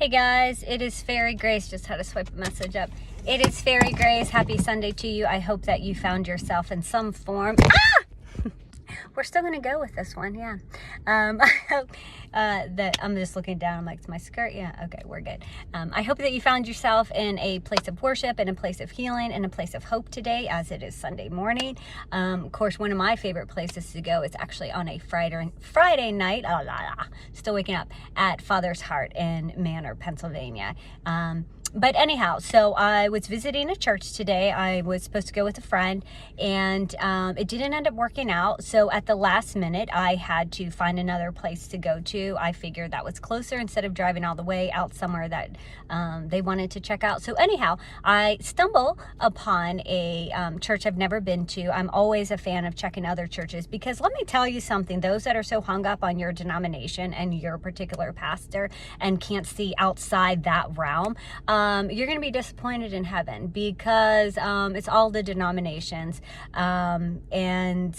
Hey guys, it is Faerie Grace. Just had to swipe a message up. It is Faerie Grace. Happy Sunday to you. I hope that you found yourself in some form. We're still going to go with this one, yeah. I hope that I'm just looking down. I'm like, it's my skirt. Yeah, okay, we're good. I hope that you found yourself in a place of worship, in a place of healing, in a place of hope today, as it is Sunday morning. Of course, one of my favorite places to go is actually on a Friday night, still waking up, at Father's Heart in Manor, Pennsylvania. But anyhow, so I was visiting a church today. I was supposed to go with a friend, and it didn't end up working out. So at the last minute, I had to find another place to go to. I figured that was closer instead of driving all the way out somewhere that they wanted to check out. So anyhow, I stumble upon a church I've never been to. I'm always a fan of checking other churches because let me tell you something, those that are so hung up on your denomination and your particular pastor and can't see outside that realm, you're going to be disappointed in heaven because it's all the denominations and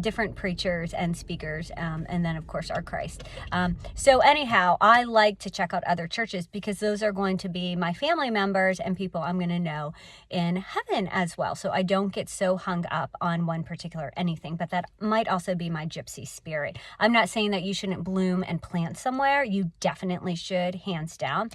different preachers and speakers, and then of course our Christ. So anyhow, I like to check out other churches because those are going to be my family members and people I'm going to know in heaven as well. So I don't get so hung up on one particular anything, but that might also be my gypsy spirit. I'm not saying that you shouldn't bloom and plant somewhere. You definitely should, hands down.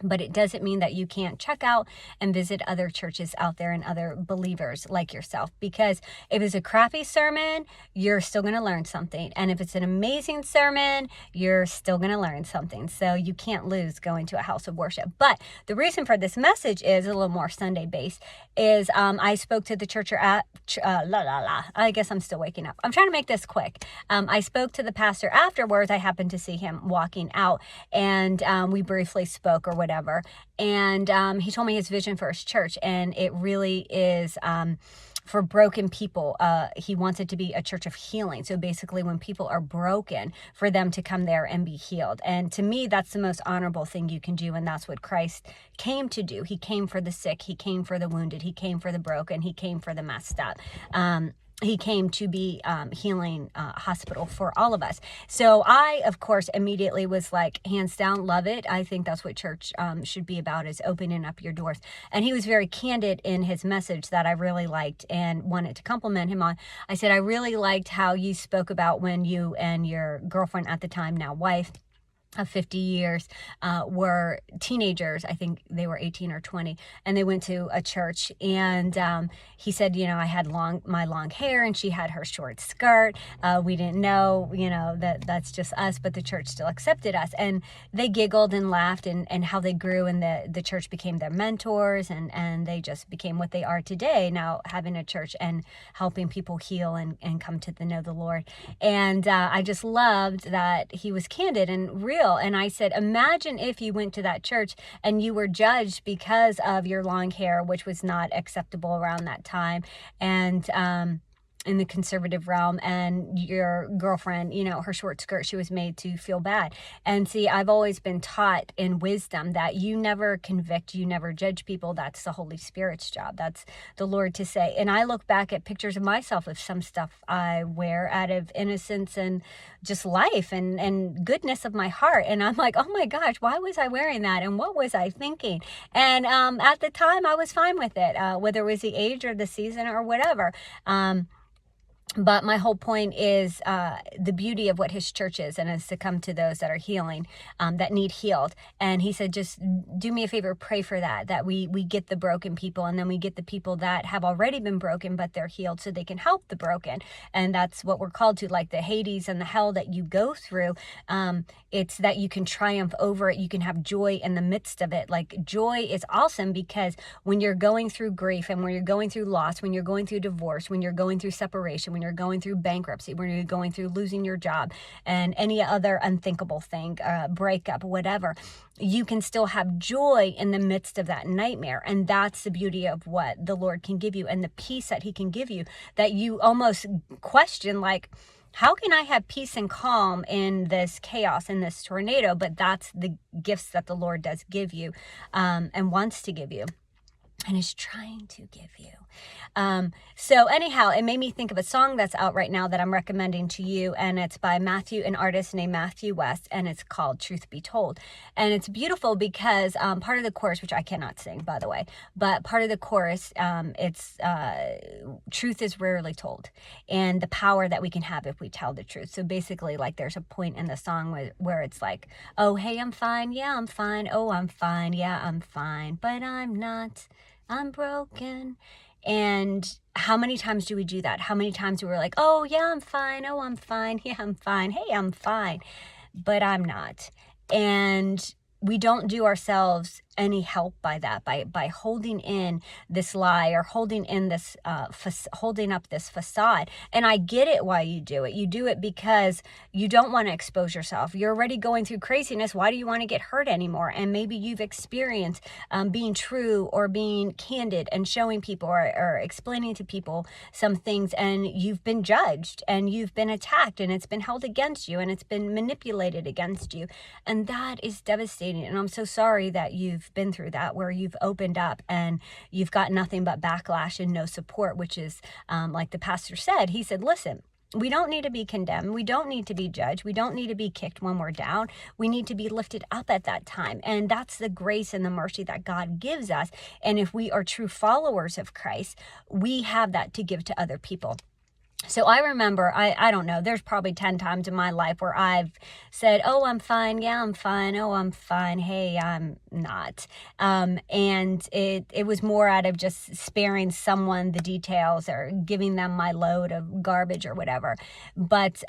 But it doesn't mean that you can't check out and visit other churches out there and other believers like yourself. Because if it's a crappy sermon, you're still going to learn something. And if it's an amazing sermon, you're still going to learn something. So you can't lose going to a house of worship. But the reason for this message is a little more Sunday based. Is I spoke to the church I guess I'm still waking up. I'm trying to make this quick. I spoke to the pastor afterwards. I happened to see him walking out, and we briefly spoke or whatever. And he told me his vision for his church, and it really is for broken people. He wants it to be a church of healing. So basically when people are broken, for them to come there and be healed. And to me, that's the most honorable thing you can do. And that's what Christ came to do. He came for the sick. He came for the wounded. He came for the broken. He came for the messed up. He came to be healing hospital for all of us. So I, of course, immediately was like, hands down, love it. I think that's what church should be about, is opening up your doors. And he was very candid in his message that I really liked and wanted to compliment him on. I said, I really liked how you spoke about when you and your girlfriend at the time, now wife, of 50 years, were teenagers. I think they were 18 or 20, and they went to a church, and he said, I had my long hair and she had her short skirt. We didn't know, that's just us, but the church still accepted us. And they giggled and laughed, and how they grew, and the church became their mentors, and they just became what they are today, now having a church and helping people heal and come to know the Lord. And I just loved that he was candid and real. And I said, imagine if you went to that church and you were judged because of your long hair, which was not acceptable around that time. And in the conservative realm, and your girlfriend, her short skirt, she was made to feel bad. And see, I've always been taught in wisdom that you never convict, you never judge people. That's the Holy Spirit's job. That's the Lord to say. And I look back at pictures of myself of some stuff I wear out of innocence and just life and goodness of my heart. And I'm like, oh my gosh, why was I wearing that? And what was I thinking? And at the time I was fine with it, whether it was the age or the season or whatever. But my whole point is the beauty of what his church is, and is to come to those that are healing, that need healed. And he said, just do me a favor, pray for that we get the broken people, and then we get the people that have already been broken, but they're healed so they can help the broken. And that's what we're called to, like the Hades and the hell that you go through. It's that you can triumph over it. You can have joy in the midst of it. Like, joy is awesome, because when you're going through grief, and when you're going through loss, when you're going through divorce, when you're going through separation, when you're going through bankruptcy, when you're going through losing your job and any other unthinkable thing, breakup, whatever, you can still have joy in the midst of that nightmare. And that's the beauty of what the Lord can give you, and the peace that he can give you, that you almost question, like, how can I have peace and calm in this chaos, in this tornado? But that's the gifts that the Lord does give you, and wants to give you. and is trying to give you. So anyhow, it made me think of a song that's out right now that I'm recommending to you, and it's by an artist named Matthew West, and it's called Truth Be Told. And it's beautiful because part of the chorus, which I cannot sing, by the way, but part of the chorus, it's truth is rarely told, and the power that we can have if we tell the truth. So basically, like, there's a point in the song where it's like, oh, hey, I'm fine, yeah, I'm fine, oh, I'm fine, yeah, I'm fine, but I'm not, I'm broken. And how many times do we do that? How many times do we're like, oh, yeah, I'm fine. Oh, I'm fine. Yeah, I'm fine. Hey, I'm fine. But I'm not. And we don't do ourselves any help by that, by holding in this lie or holding in this, holding up this facade. And I get it why you do it. You do it because you don't want to expose yourself. You're already going through craziness. Why do you want to get hurt anymore? And maybe you've experienced being true or being candid and showing people or explaining to people some things, and you've been judged and you've been attacked and it's been held against you and it's been manipulated against you. And that is devastating. And I'm so sorry that you've been through that, where you've opened up and you've got nothing but backlash and no support, which is like the pastor said. He said, listen, we don't need to be condemned. We don't need to be judged. We don't need to be kicked when we're down. We need to be lifted up at that time. And that's the grace and the mercy that God gives us. And if we are true followers of Christ, we have that to give to other people. So I remember, I don't know, there's probably 10 times in my life where I've said, oh, I'm fine. Yeah, I'm fine. Oh, I'm fine. Hey, I'm not. And it was more out of just sparing someone the details or giving them my load of garbage or whatever. But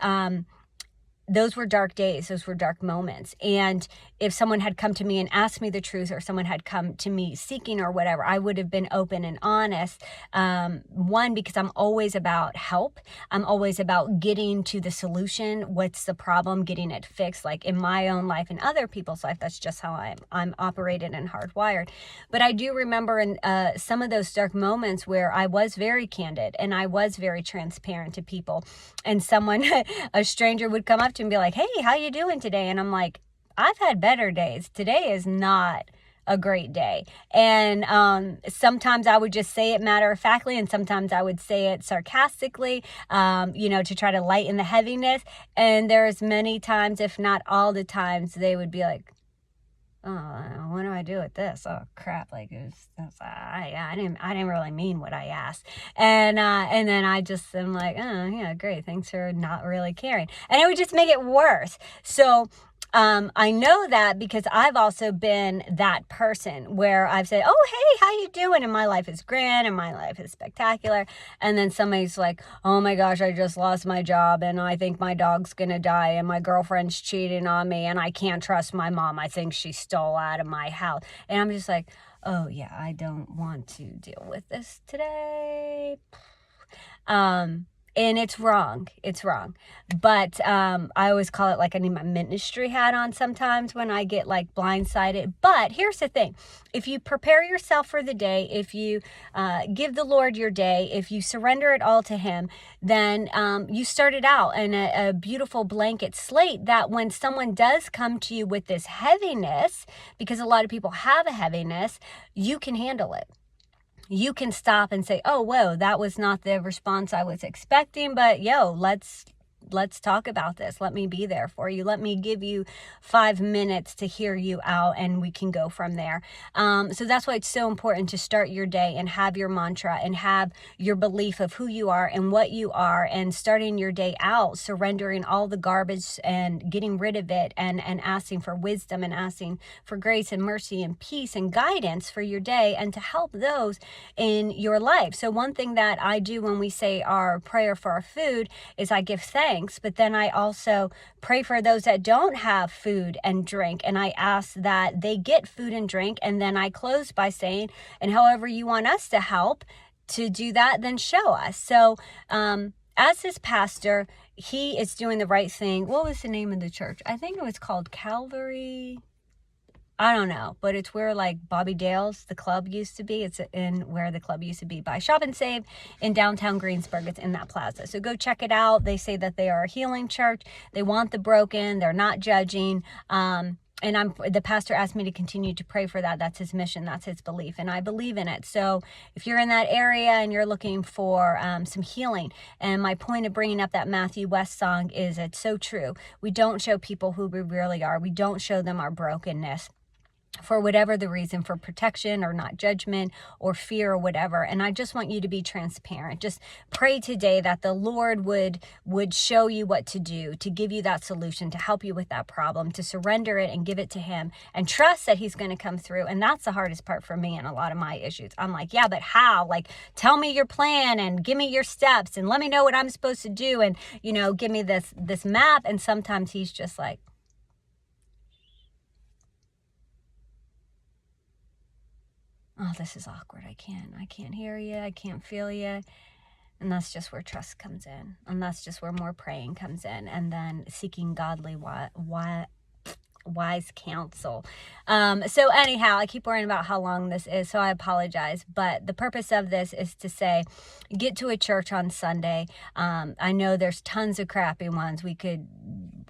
those were dark days. Those were dark moments. And if someone had come to me and asked me the truth, or someone had come to me seeking or whatever, I would have been open and honest. One, because I'm always about help. I'm always about getting to the solution. What's the problem? Getting it fixed. Like in my own life and other people's life, that's just how I'm operated and hardwired. But I do remember in some of those dark moments where I was very candid and I was very transparent to people, and someone, a stranger, would come up to me and be like, hey, how you doing today? And I'm like, I've had better days. Today is not a great day. And sometimes I would just say it matter-of-factly, and sometimes I would say it sarcastically, to try to lighten the heaviness. And there's many times, if not all the times, they would be like, oh, what do I do with this? Oh crap! Like I didn't really mean what I asked, and then I just am like, oh yeah, great, thanks for not really caring, and it would just make it worse. So I know that because I've also been that person where I've said, oh, hey, how you doing? And my life is grand and my life is spectacular. And then somebody's like, oh my gosh, I just lost my job and I think my dog's going to die and my girlfriend's cheating on me and I can't trust my mom. I think she stole out of my house. And I'm just like, oh yeah, I don't want to deal with this today. And it's wrong. It's wrong. But I always call it like I need my ministry hat on sometimes when I get like blindsided. But here's the thing. If you prepare yourself for the day, if you give the Lord your day, if you surrender it all to Him, then you started out in a beautiful blanket slate that when someone does come to you with this heaviness, because a lot of people have a heaviness, you can handle it. You can stop and say, oh, whoa, that was not the response I was expecting, but let's talk about this. Let me be there for you. Let me give you 5 minutes to hear you out and we can go from there. So that's why it's so important to start your day and have your mantra and have your belief of who you are and what you are, and starting your day out, surrendering all the garbage and getting rid of it, and asking for wisdom and asking for grace and mercy and peace and guidance for your day and to help those in your life. So one thing that I do when we say our prayer for our food is I give thanks. But then I also pray for those that don't have food and drink, and I ask that they get food and drink. And then I close by saying, and however you want us to help to do that, then show us. So as his pastor, he is doing the right thing. What was the name of the church? I think it was called Calvary. I don't know, but it's where like Bobby Dale's, the club, used to be. It's in where the club used to be by Shop and Save in downtown Greensburg. It's in that plaza. So go check it out. They say that they are a healing church. They want the broken. They're not judging. the pastor asked me to continue to pray for that. That's his mission. That's his belief. And I believe in it. So if you're in that area and you're looking for some healing, and my point of bringing up that Matthew West song is it's so true. We don't show people who we really are. We don't show them our brokenness, for whatever the reason, for protection or not judgment or fear or whatever. And I just want you to be transparent. Just pray today that the Lord would show you what to do, to give you that solution, to help you with that problem, to surrender it and give it to him and trust that he's going to come through. And that's the hardest part for me and a lot of my issues. I'm like, yeah, but how? Like, tell me your plan and give me your steps and let me know what I'm supposed to do. And, give me this map. And sometimes he's just like, oh, this is awkward. I can't hear you. I can't feel you. And that's just where trust comes in. And that's just where more praying comes in. And then seeking godly wise counsel. So anyhow, I keep worrying about how long this is, so I apologize. But the purpose of this is to say, get to a church on Sunday. I know there's tons of crappy ones. We could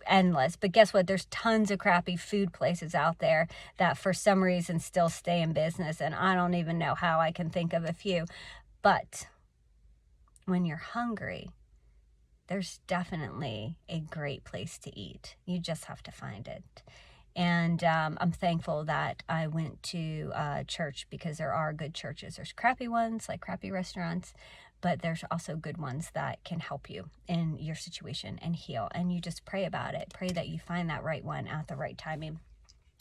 endless, but guess what? There's tons of crappy food places out there that for some reason still stay in business. And I don't even know how. I can think of a few. But when you're hungry, there's definitely a great place to eat. You just have to find it. And I'm thankful that I went to church, because there are good churches. There's crappy ones, like crappy restaurants, but there's also good ones that can help you in your situation and heal. And you just pray about it. Pray that you find that right one at the right timing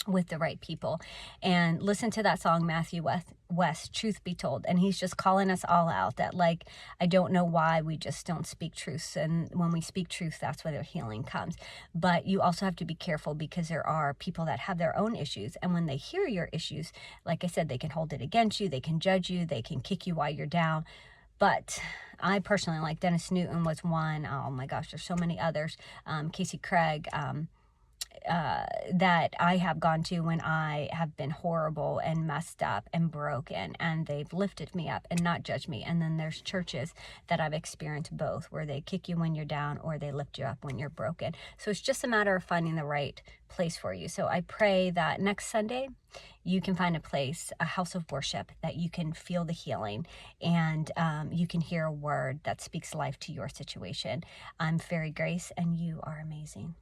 with the right people. And listen to that song, Matthew West, Truth Be Told. And he's just calling us all out that, like, I don't know why we just don't speak truth. And when we speak truth, that's where the healing comes. But you also have to be careful, because there are people that have their own issues. And when they hear your issues, like I said, they can hold it against you. They can judge you. They can kick you while you're down. But I personally, like Dennis Newton was one. Oh my gosh, there's so many others. Casey Craig, that I have gone to when I have been horrible and messed up and broken, and they've lifted me up and not judged me. And then there's churches that I've experienced both, where they kick you when you're down or they lift you up when you're broken. So it's just a matter of finding the right place for you. So I pray that next Sunday you can find a place, a house of worship, that you can feel the healing, and you can hear a word that speaks life to your situation. I'm Faerie Grace, and you are amazing.